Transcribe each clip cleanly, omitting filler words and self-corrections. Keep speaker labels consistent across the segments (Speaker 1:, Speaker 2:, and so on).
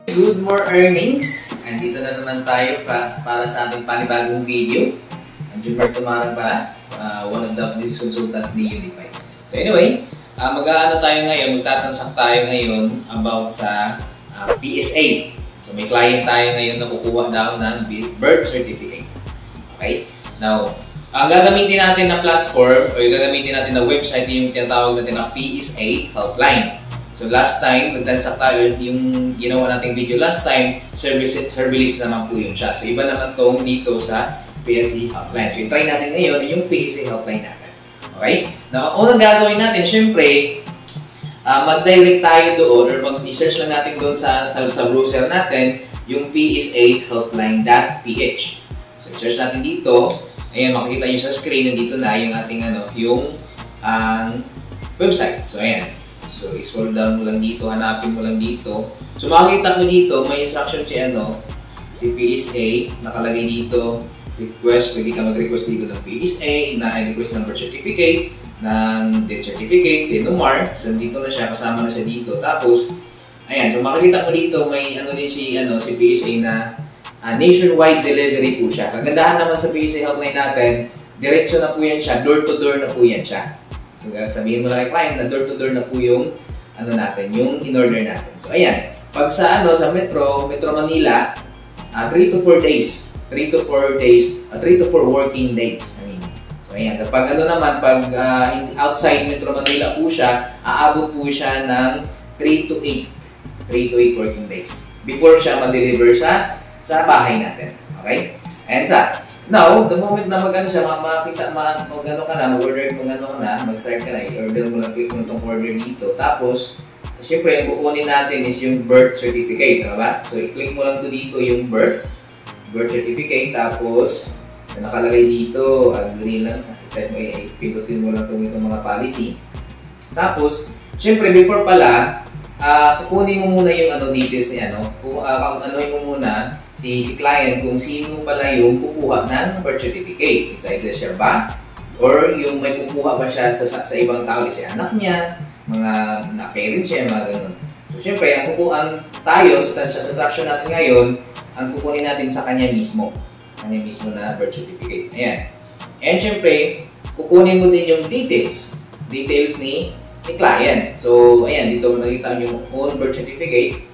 Speaker 1: Good more earnings! Andito na naman tayo para sa ating panibagong video. Ang Junmar Tumaran pala, one of the business consultant ni Unify. So anyway, magtatansak tayo ngayon about sa PSA. So may client tayo ngayon na kukuha daw ng birth certificate. Okay? Now, ang gagamitin natin na platform o yung gagamitin natin na website yung tinatawag natin na PSA Helpline. So last time, nagtansak tayo yung ginawa nating video last time, serverless naman po yun siya. So iba naman tong dito sa PSA Helpline. So i-try natin ngayon yung PSA Helpline natin. Okay? Now, ang unang gagawin natin, syempre, mag-direct tayo doon or mag-search lang natin doon sa browser natin yung psahelpline.ph. So i-search natin dito. Ayan, makikita nyo sa screen, nandito na yung ating website. So ayan. So, i-scroll down mo lang dito, hanapin mo lang dito. So, makikita mo dito, may instruction si PSA, nakalagay dito, request, pwede ka mag-request dito ng PSA, na-request ng birth certificate, ng death certificate, si NUMAR. So, dito na siya, kasama na siya dito. Tapos, ayan, so makikita mo dito, may si PSA na nationwide delivery po siya. Kagandahan naman sa PSA Helpline natin, diretso na po yan siya, door-to-door na po yan siya. So, sabihin mo lang kay client na door-to-door na po yung yung in-order natin. So, ayan. Pag sa Metro Manila, 3 to 4 days. 3 to 4 working days. So, ayan. Kapag pag outside Metro Manila po siya, aabot po siya ng 3 to 8 working days. Before siya ma-deliver sa bahay natin. Okay? And now, the moment na mag-order mag-start ka na, i-order mo lang kung itong order dito. Tapos, siyempre, ang kukunin natin is yung birth certificate, diba? So, i-click mo lang dito yung birth certificate. Tapos, nakalagay dito, agree lang. Pindutin mo lang itong mga policy. Tapos, siyempre, before pala, kukunin mo muna yung details niya, mo muna si client kung sino pala yung kukuha ng birth certificate. It's either siya ba? Or yung may kukuha ba siya sa ibang tao, si anak niya, mga na-parent siya, mga ganun. So, syempre, ang tayo sa transaction natin ngayon, ang kukunin natin sa kanya mismo. Kanya mismo na birth certificate. Ayan. And syempre, kukunin mo din yung details ni client. So, ayan, dito mo nakita yung own birth certificate.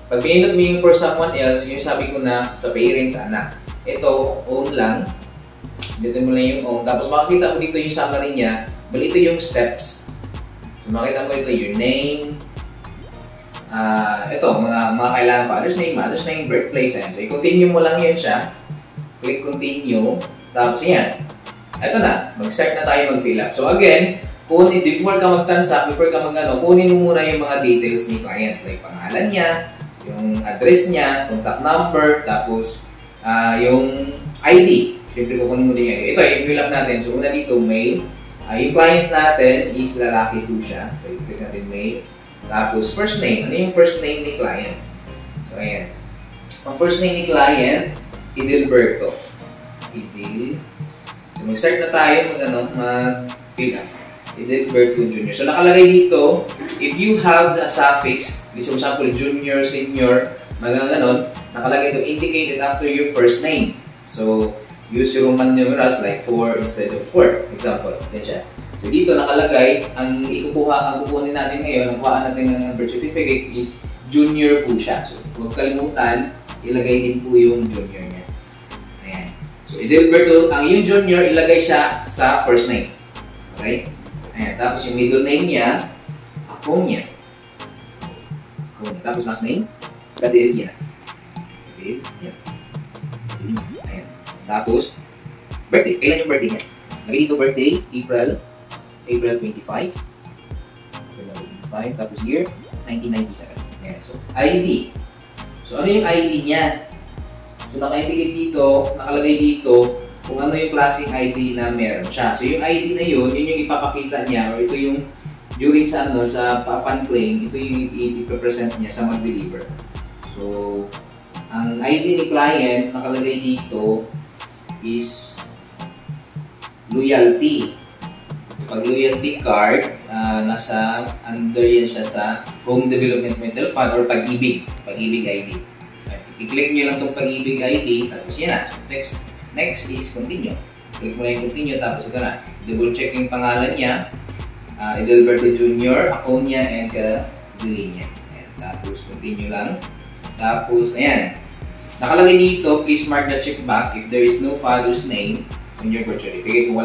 Speaker 1: Pag pinindot mo yung for someone else, yung sabi ko na sa parents, sa anak. Ito, own lang. Dito mo lang yung own. Tapos makikita mo dito yung summary niya. Bali, ito yung steps. So makikita mo dito your name. Ito, mga kailangan father's name, birthplace. So i-continue mo lang yan siya. Click continue. Tapos yan. Ito na. Mag-start na tayo mag-fill up. So again, before ka mag-transact, kunin mo muna yung mga details ni client. Like pangalan niya, yung address niya, contact number, tapos yung ID. Siyempre kukunin mo din yung ID. Ito, i-fill up natin. So, una dito, mail. Yung client natin is lalaki po siya. So, i-click natin mail. Tapos, first name. Ano yung first name ni client? So, ayan. Ang first name ni client, Idilberto. So, mag-start na tayo mag-fill up. Idilberto Jr. So, nakalagay dito, if you have a suffix, for example, junior, senior, nakalagay ito, indicated after your first name. So, use your Roman numerals like 4 instead of 4, for example. Yan siya. So, dito nakalagay, ang kukunin natin ngayon, ang kuhaan natin ng birth certificate is junior po siya. So, huwag kalimutan, ilagay din po yung junior niya. Ayan. So, Idilberto, ang yung junior, ilagay siya sa first name. Okay? Ayan. Tapos, yung middle name niya, Aconia. Tapos, last name, Caderiana. Ayan. Tapos, birthday. Kailan yung birthday niya? Lagay dito birthday, April 25. Tapos year, 1997. Ayan. So, ID. So, ano yung ID niya? So, nakalagay dito, kung ano yung klaseng ID na meron siya. So, yung ID na yun yung ipapakita niya, or ito yung during sa pan claim, ito yung ipipresent niya sa mag-deliver. So, ang ID ni client nakalagay dito is loyalty. pag loyalty card, nasa under yan siya sa Home Development Mutual Fund or Pag-ibig ID. So, i-click nyo lang itong Pag-ibig ID, tapos yan na. So, next is continue. Click mo lang yung continue, tapos ito na. Double check yung pangalan niya, Edelberto Jr., account niya, and delay niya. Ayan, tapos continue lang. Tapos, ayan. Nakalagay dito, please mark the checkbox if there is no father's name on your birth certificate. Kung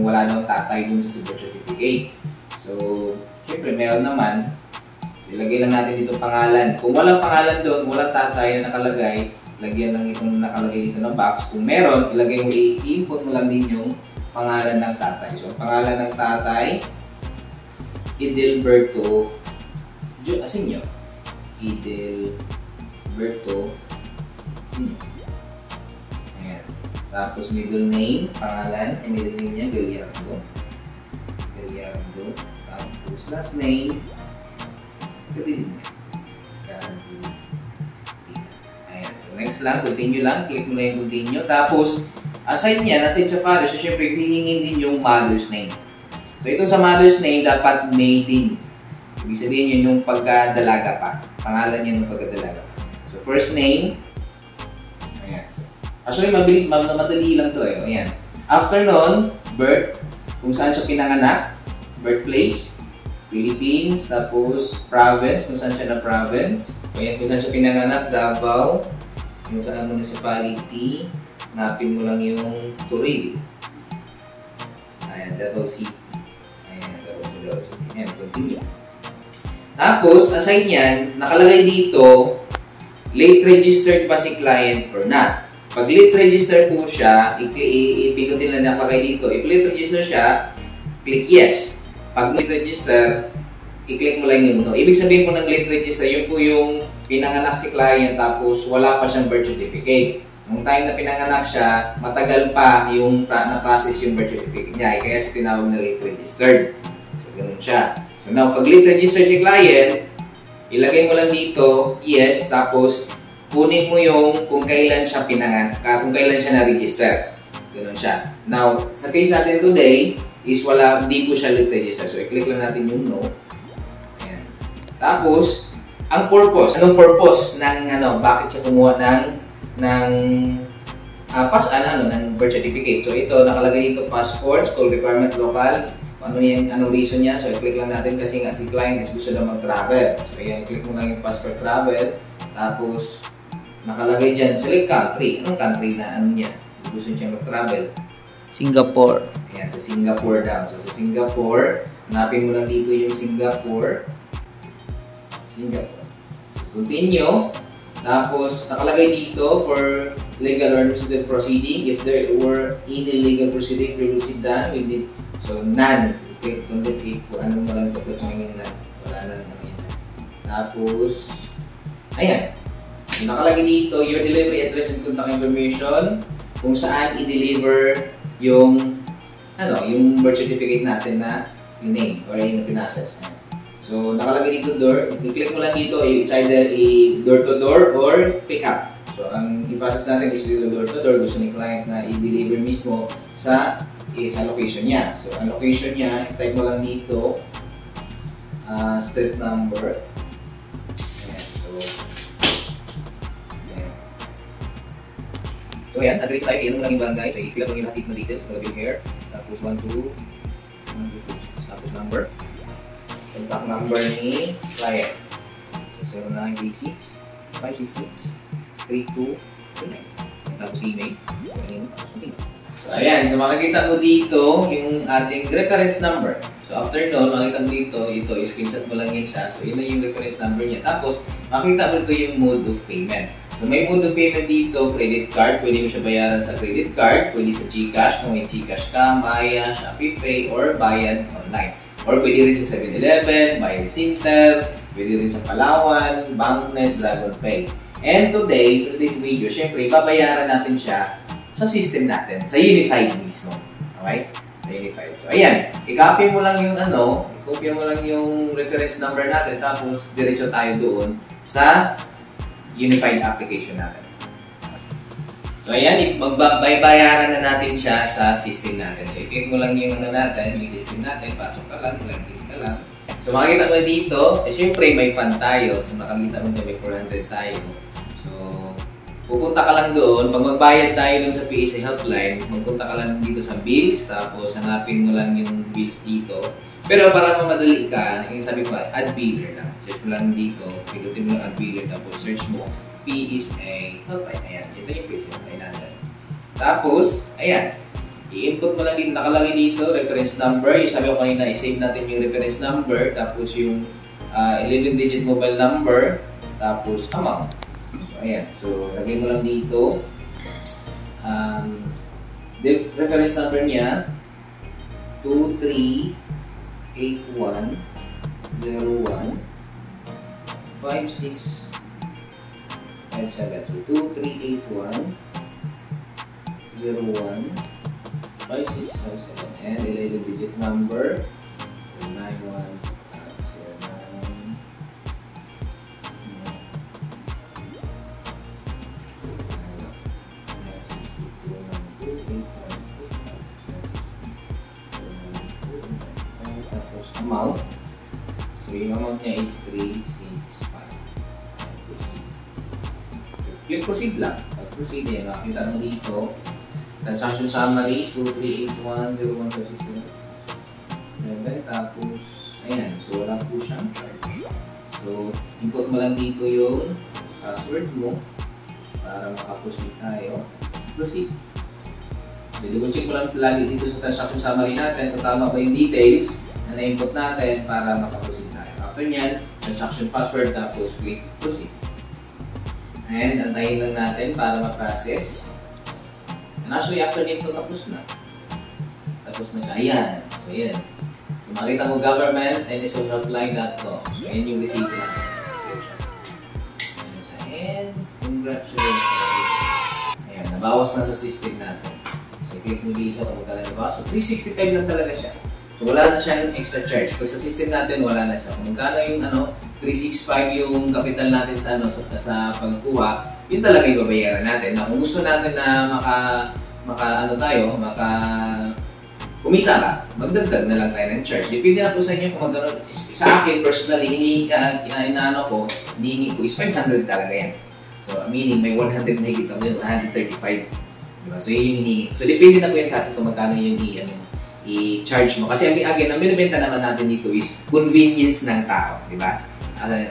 Speaker 1: wala nang tatay dun sa birth certificate. So, syempre, meron naman. Ilagay lang natin dito pangalan. Kung walang pangalan doon, kung walang tatay na nakalagay, lagyan lang itong nakalagay dito na box. Kung meron, ilagay mo, i-input mo lang din yung pangalan ng tatay. So, pangalan ng tatay, Edelberto Asinio. Edelberto Asinio. Ayan. Tapos middle name, pangalan, middle name niya, Gallardo. Tapos last name, Catilina. Ayan. So next lang, continue lang. Click mo na yung continue. Tapos, aside niya, aside sa father, so syempre, hihingin din yung mother's name. So ito sa mother's name, dapat maiden. Ibig sabihin yun yung pagkadalaga pa. Pangalan niya yung pagkadalaga. So first name, ayan. Actually, mabilis, madali lang to eh. Ayan. After nun, birth, kung saan siya pinanganak, birthplace, Philippines, tapos province, kung saan siya na province. Ayan, kung saan siya pinanganak, Davao, kung saan municipality, hanapin mo lang yung Turil. Ayan, Davao City. Ayan, Davao City. Ayan, continue. Tapos, aside yan, nakalagay dito, late registered ba si client or not. Pag late registered po siya, ipindutin lang nakalagay dito. If late register siya, click yes. Pag late register, i-click mo lang yung no. Ibig sabihin po ng late register, yun po yung pinanganak si client tapos wala pa siyang birth certificate. Nung time na pinanganak siya, matagal pa yung na-process yung birth certificate niya. Kaya sa tinawag na late registered. So, ganun siya. So now, pag late registered si client, ilagay mo lang dito, yes, tapos kunin mo yung kung kailan siya pinanganak, kung kailan siya na-register. Ganun siya. Now, sa case natin today, is hindi po siya late register. So, i-click lang natin yung no. Ayan. Tapos, ang purpose. Anong purpose ng, bakit siya kumuha ng birth certificate. So, ito, nakalagay dito, passport, school requirement, local. Anong reason niya? So, i-click lang natin kasi nga si client is gusto na mag-travel. So, ayan, click mo lang yung passport travel. Tapos, nakalagay dyan, select country. Anong country na niya? Gusto niya mag-travel?
Speaker 2: Singapore.
Speaker 1: Ayan, sa Singapore daw. So, sa Singapore, hanapin mo lang dito yung Singapore. So, continue. Tapos, nakalagay dito for legal or administrative proceeding. If there were any legal proceeding previously done with it. So, none. Kung ano mo lang ito, click mo yung none. Wala lang naman. Tapos, ayan. Nakalagay dito, your delivery address and contact information. Kung saan i-deliver yung birth certificate natin na name or yung pinasas. So, nakalagay dito door. I-click mo lang dito, it's either door-to-door or pick-up. So, ang i-process natin is door-to-door. Gusto ni client na i-deliver mismo sa location niya. So, ang location niya, i-type mo lang dito, street number. Ayan. So, ayan, address tayo, iyan mo lang yung barangay. So, i-fill up lang yung lahat na details, magabil here. Tapos 12, tapos number. Contact number ni client. So, 0936-566-3229. Tapos email. So, ayan. So, makikita mo dito yung ating reference number. So, after nun, makikita mo dito, ito, screenshot mo lang yun siya. So, yun na yung reference number niya. Tapos, makikita mo dito yung mode of payment. So, may mode of payment dito, credit card. Pwede mo siya bayaran sa credit card. Pwede sa GCash, kung may GCash ka, Maya, ShopeePay, or bayad online. Or pwede rin sa 7-Eleven, bayad Sintel, pwede rin sa Palawan, Banknet, DragonPay. And today, for today's video, syempre, babayaran natin siya sa system natin, sa Unified mismo. Okay? Sa Unified. So, ayan. I-copy mo lang yung i-copy mo lang yung reference number natin, tapos diretso tayo doon sa Unified application natin. So, So ayan, magbabayaran na natin siya sa system natin. So i-click mo lang yung ano natin, yung system natin, pasok ka lang, click ka lang. So makikita mo dito, so syempre may fund tayo. So makikita mo dito may 400 tayo. So pupunta ka lang doon, pag magbayad tayo doon sa PSA Helpline, magpunta ka lang dito sa bills, tapos hanapin mo lang yung bills dito. Pero para mamadali ka, yung sabi ko, add biller lang. Search mo lang dito, pindutin mo yung add biller, tapos search mo PSA Helpline. Ayan, ito yung PSA Helpline natin. Tapos, ayan, i-input mo lang dito, nakalagay dito, reference number. Yung sabi ko kanina, i-save natin yung reference number, tapos yung 11-digit mobile number, tapos amount. So, ayan, so lagay mo lang dito. Reference number niya, 238101 5657. So 2381 01 5657 and 11-digit number 91 amount. So yung amount niya is 365. Proceed. Click proceed lang. Pag proceed yan, makikita mo dito transaction summary 23810126. Tapos ayan, so wala po siyang charge. So input mo lang dito yung password mo para makaproceed tayo. Proceed. Double check mo lang lagi dito sa transaction summary natin kung tama ba yung details na na-input natin para makaproceed tayo. After nyan, transaction password, tapos click proceed. And antayin lang natin para ma-process. And actually, after nito, tapos na. Tapos na siya. Ayan. So, ayan. So, makita mo government and isofhelpline.com. So, ayan yung receipt natin. And congratulations. Ayan, nabawas na sa system natin. So, i-click mo dito kung magkala nabawas. So, 365 lang talaga siya. So, wala na siyang extra charge. Pag sa system natin, wala na siya. Kung magkano yung 365 yung capital natin sa pagkuha, yun talaga yung babayaran natin. Na kung gusto natin na kumita ka, magdagdag na lang tayo ng charge. Depende na po sa inyo kung magkano. Sa akin, personally, hinihingi ko is 500 talaga yan. So, meaning may 100 na higit ako yun, 135. Diba? So, yun yung hinihingi. So, depende na po yan sa atin kung magkano yung i-charge mo. Kasi again, ang binibenta naman natin dito is convenience ng tao, di ba?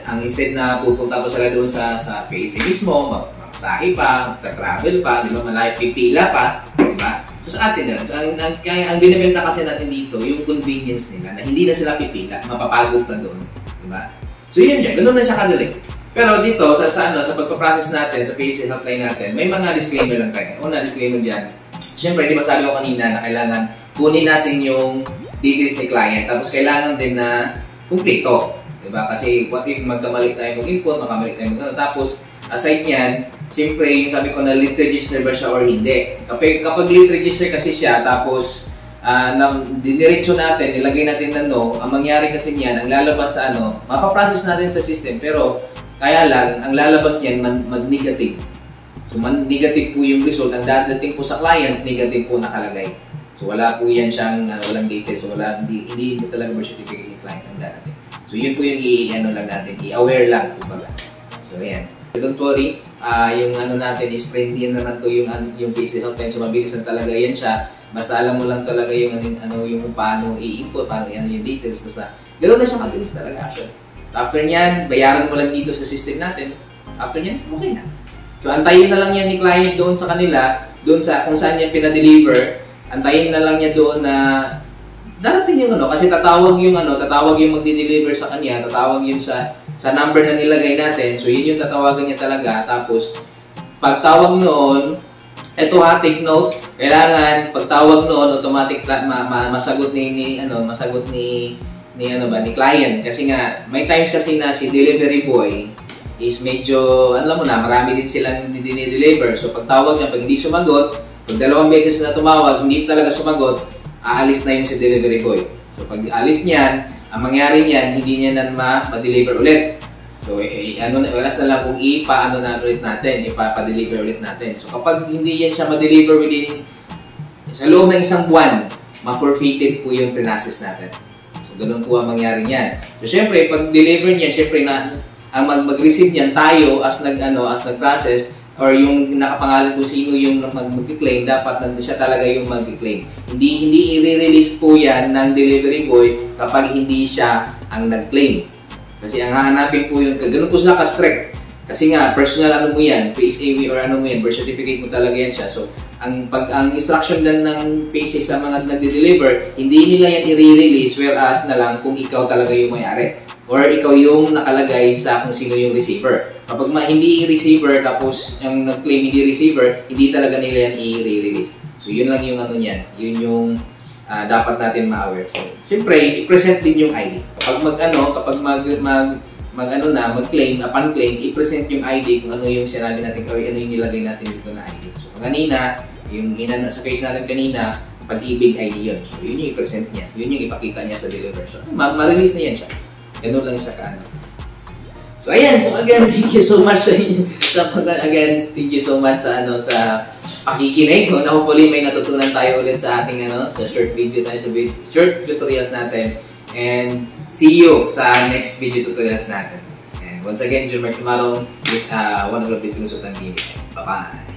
Speaker 1: Ang instead na pupunta pa sila doon sa PSA mismo, mamasahe pa, magta-travel pa, di ba? Malayo, pipila pa, di ba? So sa atin na, so, ang binibenta kasi natin dito, yung convenience nila, na hindi na sila pipila, mapapagod na doon, di ba? So yun dyan, ganun na siya kadali. Pero dito, sa pagpaprocess natin, sa PSA Helpline natin, may mga disclaimer lang tayo. Una, disclaimer dyan. Siyempre, di ba sabi ko kanina na kailangan kunin natin yung details ni client. Tapos kailangan din na kumpleto. Diba? Kasi what if magkamali tayo mag-input, makamali tayo mag-ano. Tapos aside nyan, siyempre yung sabi ko na late register ba siya or hindi. Kapag late register kasi siya, tapos diniretso natin, nilagay natin na no, ang mangyari kasi niyan, ang lalabas sa mapaprocess natin sa system. Pero kaya lang, ang lalabas niyan mag-negative. So negative po yung result. Ang dadating po sa client, negative po nakalagay. So wala po yan siyang walang details. So hindi talaga birth certificate ni client ang darating. So yun po yung lang natin, i-aware lang kumbaga. So ayan. Don't worry, yung natin is friendly naman to yung PSA Helpline. So mabilis na talaga yan siya. Basta alam mo lang talaga yung yung paano i-input, paano yung details. Basta ganoon na siya mabilis talaga actually. After nyan, bayaran mo lang dito sa system natin. After nyan, okay na. So antayin na lang yan ni client doon sa kanila, doon sa kung saan yan pinadeliver. Antayin na lang niya doon na darating yung kasi tatawag yung magdi-deliver sa kanya, tatawag yun sa number na nilagay natin. So yun yung tatawagan niya talaga. Tapos pagtawag noon, eto take note, kailangan pagtawag noon automatic masagot ni client kasi nga may times kasi na si delivery boy is medyo marami din silang dinideliver. So pagtawag niya, pag hindi sumagot, pag 2 beses na tumawag, hindi talaga sumagot, aalis na yun si delivery boy. So pag alis niyan, ang mangyari niyan, hindi niya na ma-deliver ulit. So, oras na lang kung ipa-ano na ulit natin, ipa-deliver ulit natin. So, kapag hindi yan siya ma-deliver within, sa loob ng isang buwan, ma-forfeited po yung pre-process natin. So, ganun po ang mangyari niyan. So, syempre, pag deliver niyan, syempre, ang mag-receive niyan, tayo, as nag-process, or yung nakapangalan kung sino yung mag-claim, dapat nandun siya talaga yung mag-claim. Hindi i-release po yan ng delivery boy kapag hindi siya ang nag-claim. Kasi ang hahanapin po yun, ganun po sila ka-strict. Kasi nga, personal ano mo yan, PSAV or ano mo yan, birth certificate mo talaga yan siya. So, ang instruction lang ng PSA sa mga nagde-deliver, hindi nila yan i-release, whereas na lang kung ikaw talaga yung may-ari. Or ikaw yung nakalagay sa kung sino yung receiver. Kapag hindi receiver, tapos yung nag-claim hindi receiver, hindi talaga nila yan i-release. So, yun lang yung ano niyan. Yun yung dapat natin ma-aware. So, siyempre, i-present din yung ID. Kapag mag-claim, upon claim, i-present yung ID kung ano yung sinabi natin, o ano yung nilagay natin dito na ID. So, kanina, yung sa case natin kanina, Pag-ibig ID yun. So, yun yung i-present niya. Yun yung ipakita niya sa deliver. So, ma-release na yan siya. Ganun lang siya kaano. So, ayan. So, again, thank you so much sa inyo. Thank you so much sa pakikinig. Hopefully, may natutunan tayo ulit sa ating sa short video tayo, sa short tutorials natin. And see you sa next video tutorials natin. And once again, Jumar Tumarong is one of the business consultant TV. Bye-bye!